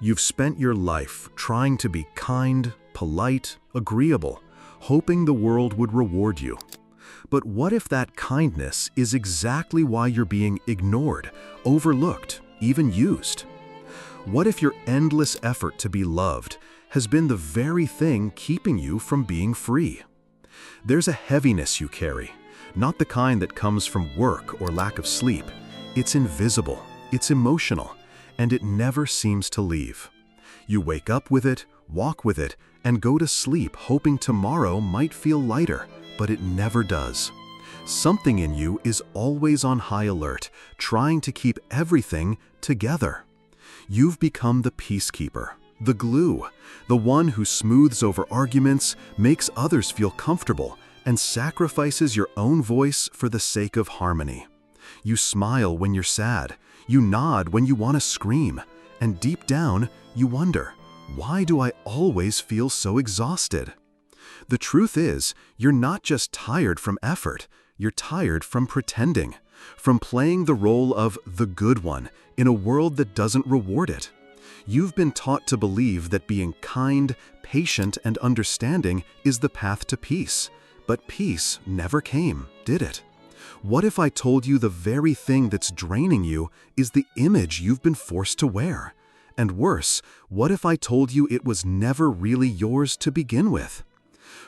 You've spent your life trying to be kind, polite, agreeable, hoping the world would reward you. But what if that kindness is exactly why you're being ignored, overlooked, even used? What if your endless effort to be loved has been the very thing keeping you from being free? There's a heaviness you carry, not the kind that comes from work or lack of sleep. It's invisible, it's emotional, and it never seems to leave. You wake up with it, walk with it, and go to sleep hoping tomorrow might feel lighter, but it never does. Something in you is always on high alert, trying to keep everything together. You've become the peacekeeper, the glue, the one who smooths over arguments, makes others feel comfortable, and sacrifices your own voice for the sake of harmony. You smile when you're sad, you nod when you want to scream, and deep down, you wonder, why do I always feel so exhausted? The truth is, you're not just tired from effort, you're tired from pretending, from playing the role of the good one in a world that doesn't reward it. You've been taught to believe that being kind, patient, and understanding is the path to peace, but peace never came, did it? What if I told you the very thing that's draining you is the image you've been forced to wear? And worse, what if I told you it was never really yours to begin with?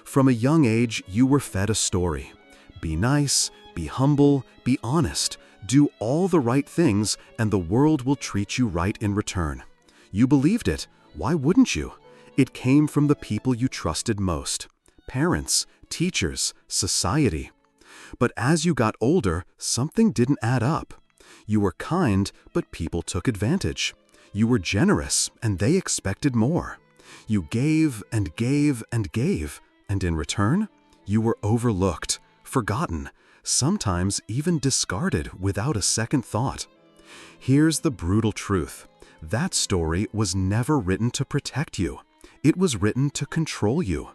From a young age, you were fed a story. Be nice, be humble, be honest, do all the right things, and the world will treat you right in return. You believed it. Why wouldn't you? It came from the people you trusted most: parents, teachers, society. But as you got older, something didn't add up. You were kind, but people took advantage. You were generous, and they expected more. You gave and gave and gave, and in return, you were overlooked, forgotten, sometimes even discarded without a second thought. Here's the brutal truth. That story was never written to protect you. It was written to control you.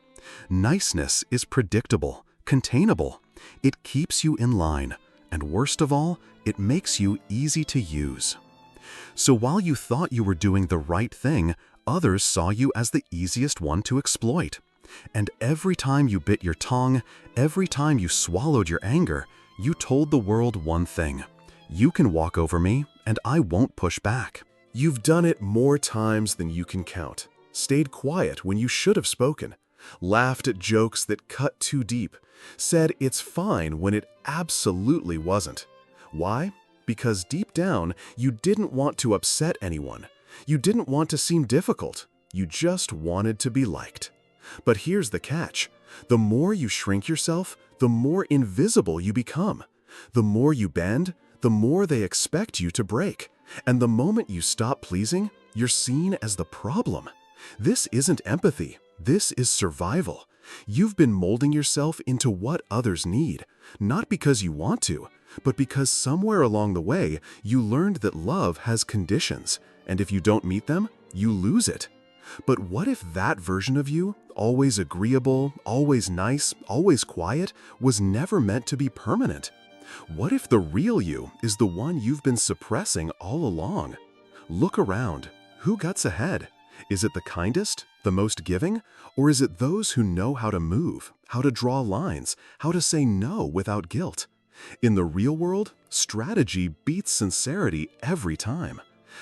Niceness is predictable, containable. It keeps you in line, and worst of all, it makes you easy to use. So while you thought you were doing the right thing, others saw you as the easiest one to exploit. And every time you bit your tongue, every time you swallowed your anger, you told the world one thing: you can walk over me, and I won't push back. You've done it more times than you can count, stayed quiet when you should have spoken, laughed at jokes that cut too deep, said it's fine when it absolutely wasn't. Why? Because deep down, you didn't want to upset anyone. You didn't want to seem difficult. You just wanted to be liked. But here's the catch. The more you shrink yourself, the more invisible you become. The more you bend, the more they expect you to break. And the moment you stop pleasing, you're seen as the problem. This isn't empathy. This is survival. You've been molding yourself into what others need, not because you want to, but because somewhere along the way, you learned that love has conditions, and if you don't meet them, you lose it. But what if that version of you, always agreeable, always nice, always quiet, was never meant to be permanent? What if the real you is the one you've been suppressing all along? Look around. Who gets ahead? Is it the kindest, the most giving, or is it those who know how to move, how to draw lines, how to say no without guilt? In the real world, strategy beats sincerity every time.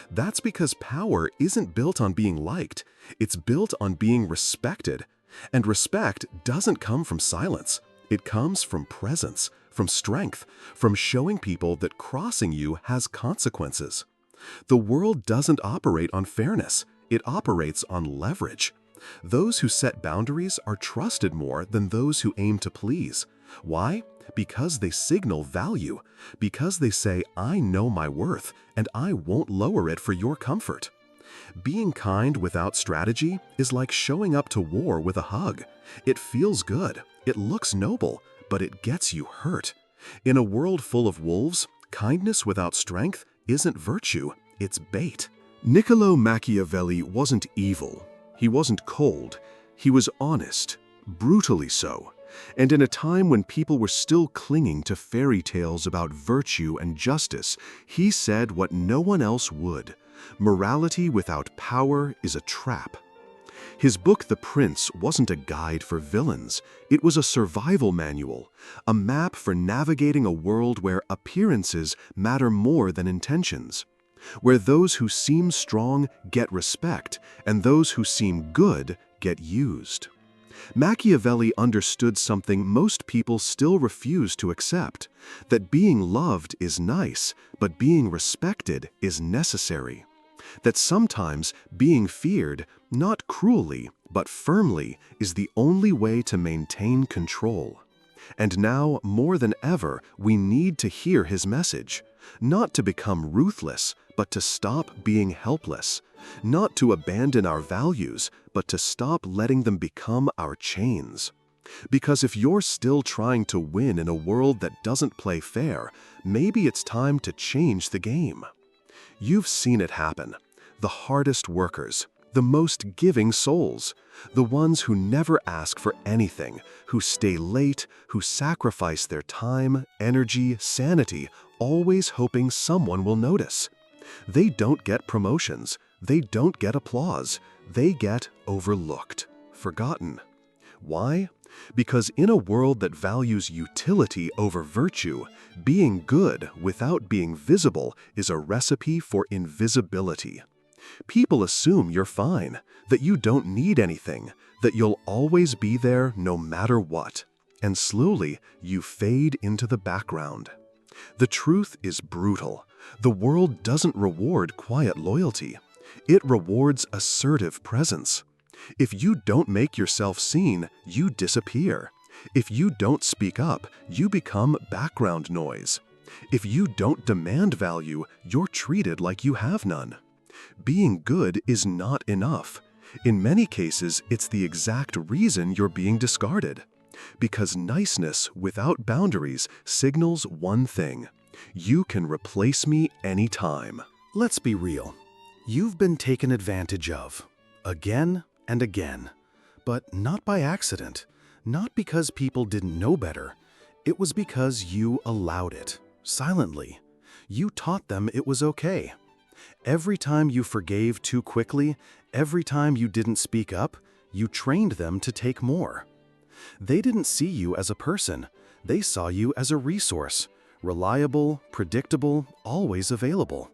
That's because power isn't built on being liked, it's built on being respected. And respect doesn't come from silence. It comes from presence, from strength, from showing people that crossing you has consequences. The world doesn't operate on fairness, it operates on leverage. Those who set boundaries are trusted more than those who aim to please. Why? Because they signal value, because they say, I know my worth, and I won't lower it for your comfort. Being kind without strategy is like showing up to war with a hug. It feels good, it looks noble, but it gets you hurt. In a world full of wolves, kindness without strength isn't virtue, it's bait. Niccolò Machiavelli wasn't evil. He wasn't cold. He was honest, brutally so. And in a time when people were still clinging to fairy tales about virtue and justice, he said what no one else would: Morality without power is a trap. His book, The Prince, wasn't a guide for villains. It was a survival manual, a map for navigating a world where appearances matter more than intentions, where those who seem strong get respect and those who seem good get used. Machiavelli understood something most people still refuse to accept, that being loved is nice, but being respected is necessary. That sometimes being feared, not cruelly, but firmly, is the only way to maintain control. And now, more than ever, we need to hear his message. Not to become ruthless, but to stop being helpless. Not to abandon our values, but to stop letting them become our chains. Because if you're still trying to win in a world that doesn't play fair, maybe it's time to change the game. You've seen it happen. The hardest workers, the most giving souls, the ones who never ask for anything, who stay late, who sacrifice their time, energy, sanity, always hoping someone will notice. They don't get promotions. They don't get applause. They get overlooked, forgotten. Why? Because in a world that values utility over virtue, being good without being visible is a recipe for invisibility. People assume you're fine, that you don't need anything, that you'll always be there no matter what. And slowly, you fade into the background. The truth is brutal. The world doesn't reward quiet loyalty. It rewards assertive presence. If you don't make yourself seen, you disappear. If you don't speak up, you become background noise. If you don't demand value, you're treated like you have none. Being good is not enough. In many cases, it's the exact reason you're being discarded. Because niceness without boundaries signals one thing: you can replace me anytime. Let's be real. You've been taken advantage of, again and again. But not by accident, not because people didn't know better. It was because you allowed it, silently. You taught them it was okay. Every time you forgave too quickly, every time you didn't speak up, you trained them to take more. They didn't see you as a person. They saw you as a resource, reliable, predictable, always available.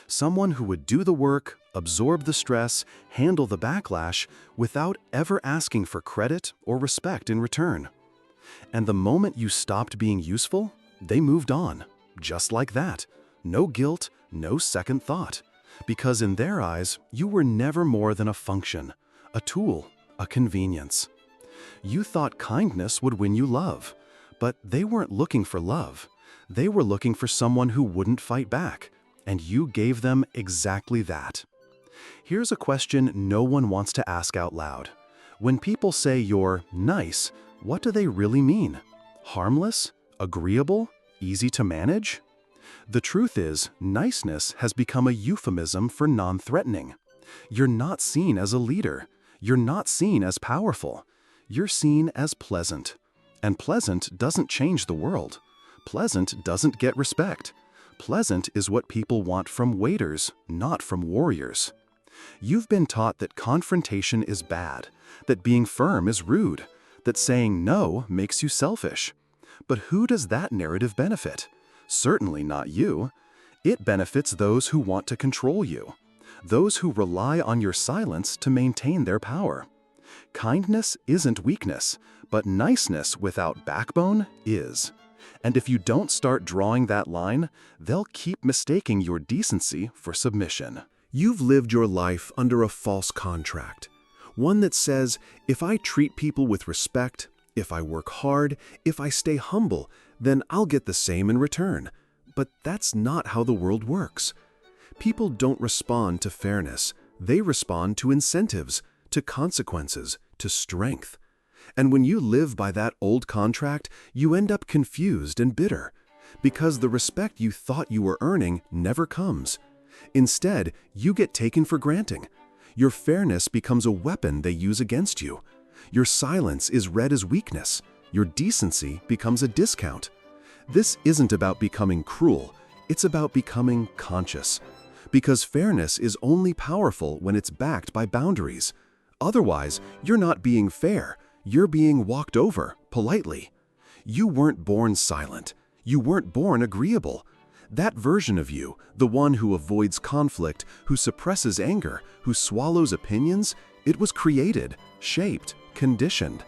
Someone who would do the work, absorb the stress, handle the backlash without ever asking for credit or respect in return. And the moment you stopped being useful, they moved on, just like that. No guilt, no second thought. Because in their eyes, you were never more than a function, a tool, a convenience. You thought kindness would win you love, but they weren't looking for love. They were looking for someone who wouldn't fight back, and you gave them exactly that. Here's a question no one wants to ask out loud. When people say you're nice, what do they really mean? Harmless? Agreeable? Easy to manage? The truth is, niceness has become a euphemism for non-threatening. You're not seen as a leader. You're not seen as powerful. You're seen as pleasant. And pleasant doesn't change the world. Pleasant doesn't get respect. Pleasant is what people want from waiters, not from warriors. You've been taught that confrontation is bad, that being firm is rude, that saying no makes you selfish. But who does that narrative benefit? Certainly not you. It benefits those who want to control you, those who rely on your silence to maintain their power. Kindness isn't weakness, but niceness without backbone is. And if you don't start drawing that line, they'll keep mistaking your decency for submission. You've lived your life under a false contract. One that says, if I treat people with respect, if I work hard, if I stay humble, then I'll get the same in return. But that's not how the world works. People don't respond to fairness. They respond to incentives, to consequences, to strength. And when you live by that old contract, you end up confused and bitter, because the respect you thought you were earning never comes. Instead, you get taken for granted. Your fairness becomes a weapon they use against you. Your silence is read as weakness. Your decency becomes a discount. This isn't about becoming cruel. It's about becoming conscious. Because fairness is only powerful when it's backed by boundaries. Otherwise, you're not being fair, you're being walked over, politely. You weren't born silent. You weren't born agreeable. That version of you, the one who avoids conflict, who suppresses anger, who swallows opinions, it was created, shaped, conditioned.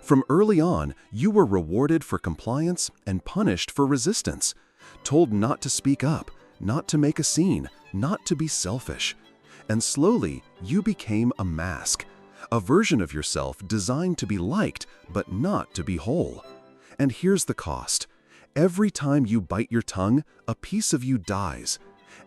From early on, you were rewarded for compliance and punished for resistance, told not to speak up, not to make a scene, not to be selfish. And slowly, you became a mask, a version of yourself designed to be liked, but not to be whole. And here's the cost. Every time you bite your tongue, a piece of you dies.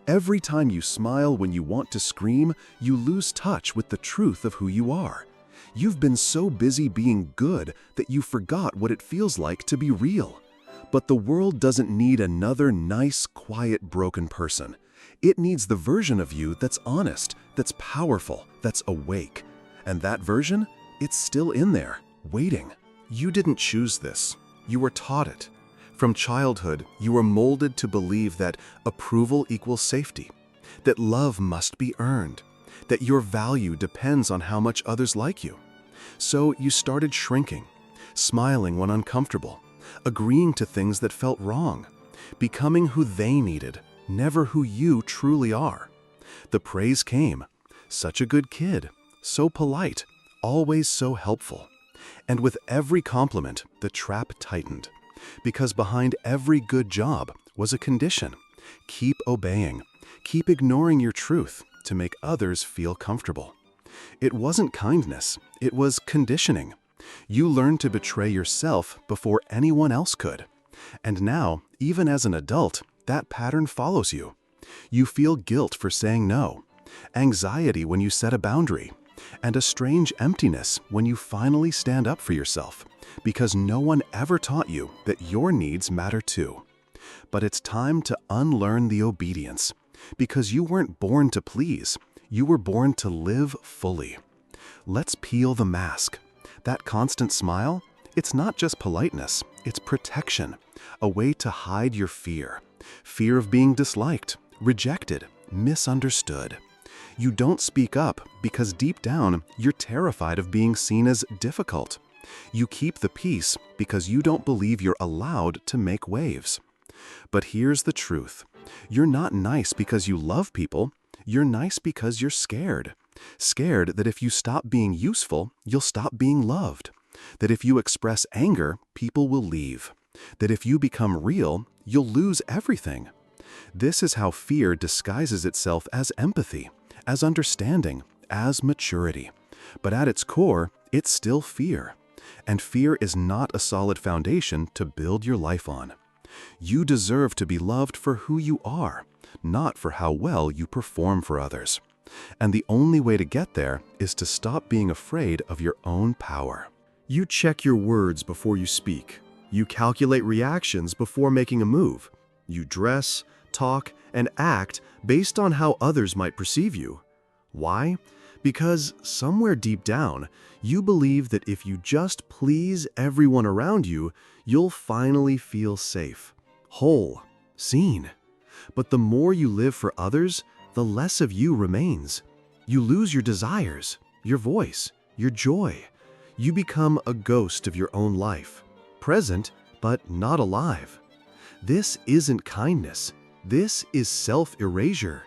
Every time you smile when you want to scream, you lose touch with the truth of who you are. You've been so busy being good that you forgot what it feels like to be real. But the world doesn't need another nice, quiet, broken person. It needs the version of you that's honest, that's powerful, that's awake. And that version, it's still in there, waiting. You didn't choose this. You were taught it. From childhood, you were molded to believe that approval equals safety, that love must be earned, that your value depends on how much others like you. So you started shrinking, smiling when uncomfortable, agreeing to things that felt wrong, becoming who they needed, never who you truly are. The praise came. Such a good kid, so polite, always so helpful. And with every compliment, the trap tightened. Because behind every good job was a condition. Keep obeying. Keep ignoring your truth to make others feel comfortable. It wasn't kindness, it was conditioning. You learned to betray yourself before anyone else could. And now, even as an adult, that pattern follows you. You feel guilt for saying no, anxiety when you set a boundary, and a strange emptiness when you finally stand up for yourself, because no one ever taught you that your needs matter too. But it's time to unlearn the obedience, because you weren't born to please, you were born to live fully. Let's peel the mask. That constant smile, it's not just politeness, it's protection, a way to hide your fear. Fear of being disliked, rejected, misunderstood. You don't speak up because deep down, you're terrified of being seen as difficult. You keep the peace because you don't believe you're allowed to make waves. But here's the truth. You're not nice because you love people. You're nice because you're scared. Scared that if you stop being useful, you'll stop being loved. That if you express anger, people will leave. That if you become real, you'll lose everything. This is how fear disguises itself as empathy, as understanding, as maturity. But at its core, it's still fear. And fear is not a solid foundation to build your life on. You deserve to be loved for who you are, not for how well you perform for others. And the only way to get there is to stop being afraid of your own power. You check your words before you speak. You calculate reactions before making a move. You dress, talk, and act based on how others might perceive you. Why? Because somewhere deep down, you believe that if you just please everyone around you, you'll finally feel safe, whole, seen. But the more you live for others, the less of you remains. You lose your desires, your voice, your joy. You become a ghost of your own life, present but not alive. This isn't kindness. This is self-erasure.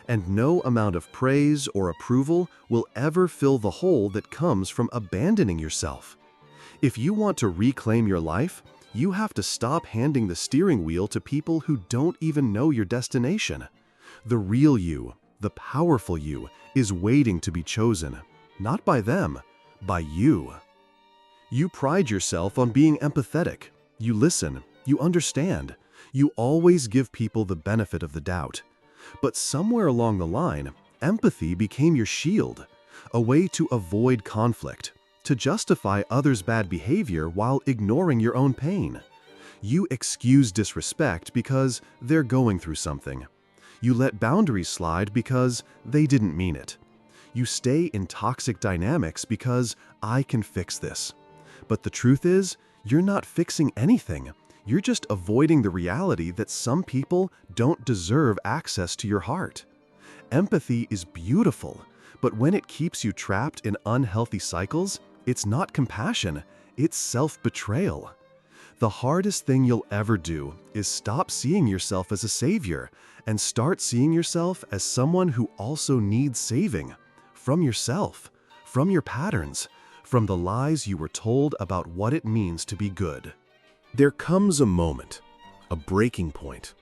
And no amount of praise or approval will ever fill the hole that comes from abandoning yourself. If you want to reclaim your life, you have to stop handing the steering wheel to people who don't even know your destination. The real you, the powerful you, is waiting to be chosen, not by them, by you. You pride yourself on being empathetic. You listen, you understand, you always give people the benefit of the doubt. But somewhere along the line, empathy became your shield, a way to avoid conflict, to justify others' bad behavior while ignoring your own pain. You excuse disrespect because they're going through something. You let boundaries slide because they didn't mean it. You stay in toxic dynamics because I can fix this. But the truth is, you're not fixing anything. You're just avoiding the reality that some people don't deserve access to your heart. Empathy is beautiful, but when it keeps you trapped in unhealthy cycles, it's not compassion, it's self-betrayal. The hardest thing you'll ever do is stop seeing yourself as a savior and start seeing yourself as someone who also needs saving. From yourself, from your patterns, from the lies you were told about what it means to be good. There comes a moment, a breaking point.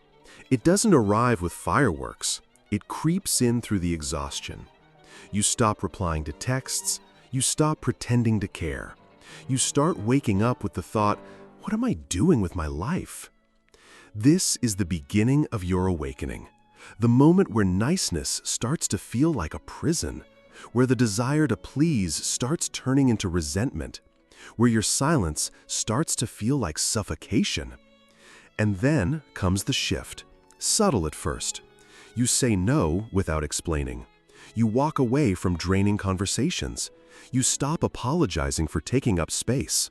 It doesn't arrive with fireworks. It creeps in through the exhaustion. You stop replying to texts. You stop pretending to care. You start waking up with the thought, what am I doing with my life? This is the beginning of your awakening. The moment where niceness starts to feel like a prison, where the desire to please starts turning into resentment, where your silence starts to feel like suffocation. And then comes the shift, subtle at first. You say no without explaining. You walk away from draining conversations. You stop apologizing for taking up space.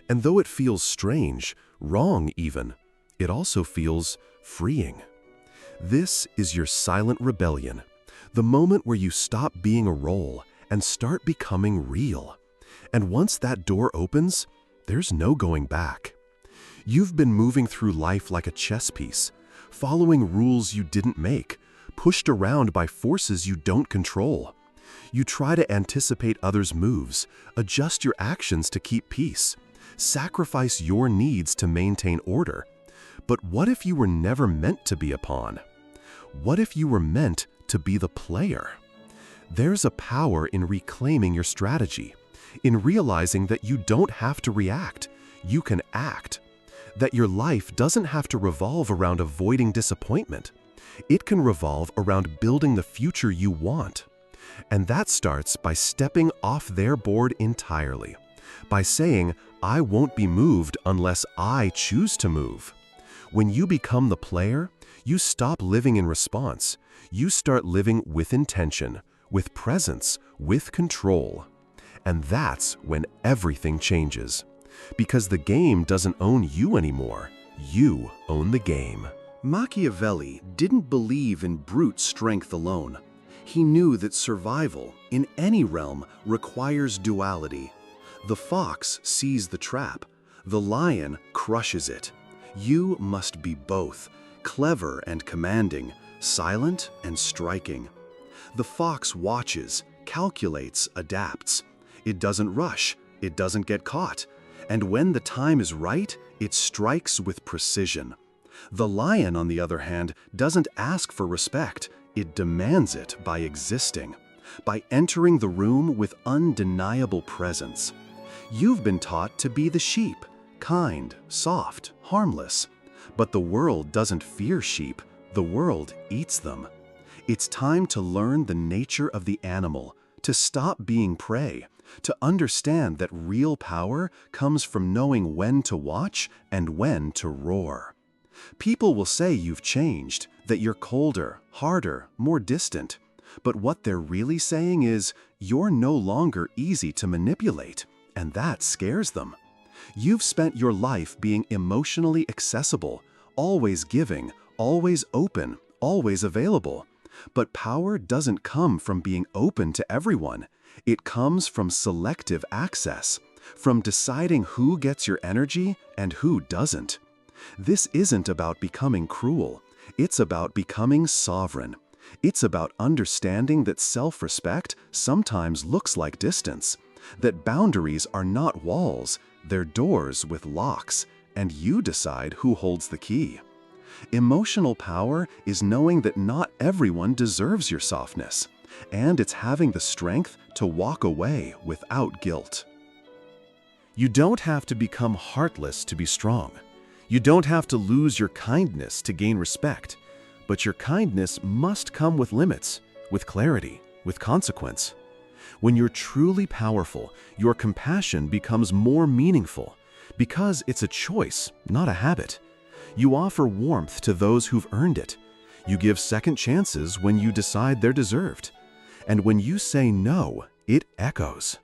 And though it feels strange, wrong even, it also feels freeing. This is your silent rebellion, the moment where you stop being a role and start becoming real. And once that door opens, there's no going back. You've been moving through life like a chess piece, following rules you didn't make, pushed around by forces you don't control. You try to anticipate others' moves, adjust your actions to keep peace, sacrifice your needs to maintain order. But what if you were never meant to be a pawn? What if you were meant to be the player? There's a power in reclaiming your strategy, in realizing that you don't have to react, you can act. That your life doesn't have to revolve around avoiding disappointment. It can revolve around building the future you want. And that starts by stepping off their board entirely, by saying, I won't be moved unless I choose to move. When you become the player, you stop living in response. You start living with intention, with presence, with control. And that's when everything changes. Because the game doesn't own you anymore. You own the game. Machiavelli didn't believe in brute strength alone. He knew that survival, in any realm, requires duality. The fox sees the trap. The lion crushes it. You must be both, clever and commanding, silent and striking. The fox watches, calculates, adapts. It doesn't rush. It doesn't get caught. And when the time is right, it strikes with precision. The lion, on the other hand, doesn't ask for respect. It demands it by existing, by entering the room with undeniable presence. You've been taught to be the sheep, kind, soft, harmless. But the world doesn't fear sheep. The world eats them. It's time to learn the nature of the animal, to stop being prey, to understand that real power comes from knowing when to watch and when to roar. People will say you've changed, that you're colder, harder, more distant. But what they're really saying is, you're no longer easy to manipulate, and that scares them. You've spent your life being emotionally accessible, always giving, always open, always available. But power doesn't come from being open to everyone. It comes from selective access, from deciding who gets your energy and who doesn't. This isn't about becoming cruel. It's about becoming sovereign. It's about understanding that self-respect sometimes looks like distance, that boundaries are not walls, they're doors with locks, and you decide who holds the key. Emotional power is knowing that not everyone deserves your softness, and it's having the strength to walk away without guilt. You don't have to become heartless to be strong. You don't have to lose your kindness to gain respect, but your kindness must come with limits, with clarity, with consequence. When you're truly powerful, your compassion becomes more meaningful because it's a choice, not a habit. You offer warmth to those who've earned it. You give second chances when you decide they're deserved. And when you say no, it echoes.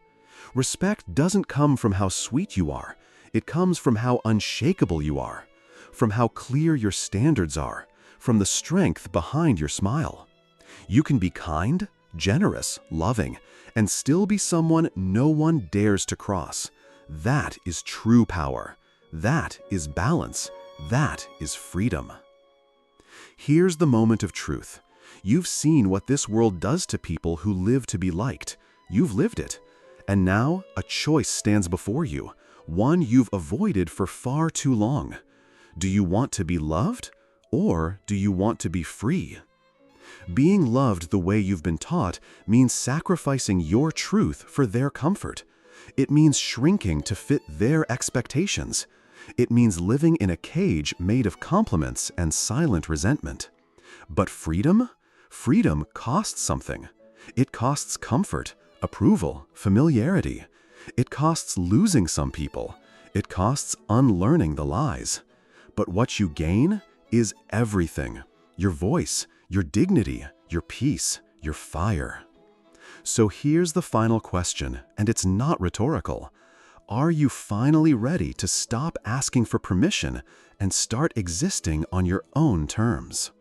Respect doesn't come from how sweet you are. It comes from how unshakable you are, from how clear your standards are, from the strength behind your smile. You can be kind, generous, loving, and still be someone no one dares to cross. That is true power. That is balance. That is freedom. Here's the moment of truth. You've seen what this world does to people who live to be liked. You've lived it. And now a choice stands before you, one you've avoided for far too long. Do you want to be loved, or do you want to be free? Being loved the way you've been taught means sacrificing your truth for their comfort. It means shrinking to fit their expectations. It means living in a cage made of compliments and silent resentment. But freedom? Freedom costs something. It costs comfort, approval, familiarity. It costs losing some people. It costs unlearning the lies. But what you gain is everything. Your voice, your dignity, your peace, your fire. So here's the final question, and it's not rhetorical. Are you finally ready to stop asking for permission and start existing on your own terms?